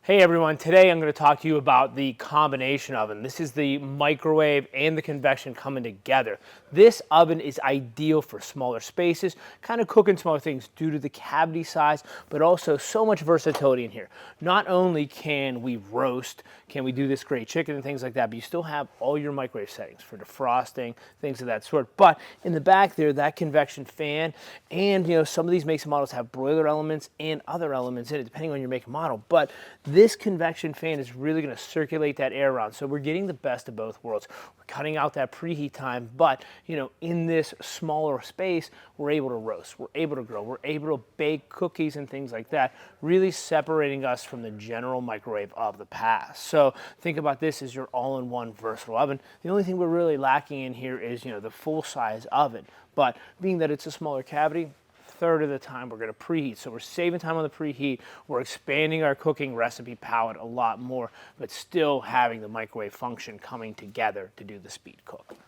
Hey everyone, today I'm going to talk to you about the combination oven. This is the microwave and the convection coming together. This oven is ideal for smaller spaces, kind of cooking smaller things due to the cavity size, but also so much versatility in here. Not only can we roast, can we do this great chicken and things like that, but you still have all your microwave settings for defrosting, things of that sort. But in the back there, that convection fan, and some of these makes and models have broiler elements and other elements in it, depending on your make and model. But this convection fan is really going to circulate that air around. So we're getting the best of both worlds. We're cutting out that preheat time, but in this smaller space, we're able to roast, we're able to grill, we're able to bake cookies and things like that, really separating us from the general microwave of the past. So think about this as your all-in-one versatile oven. The only thing we're really lacking in here is the full-size oven. But being that it's a smaller cavity, third of the time we're going to preheat. So we're saving time on the preheat. We're expanding our cooking recipe palette a lot more, but still having the microwave function coming together to do the speed cook.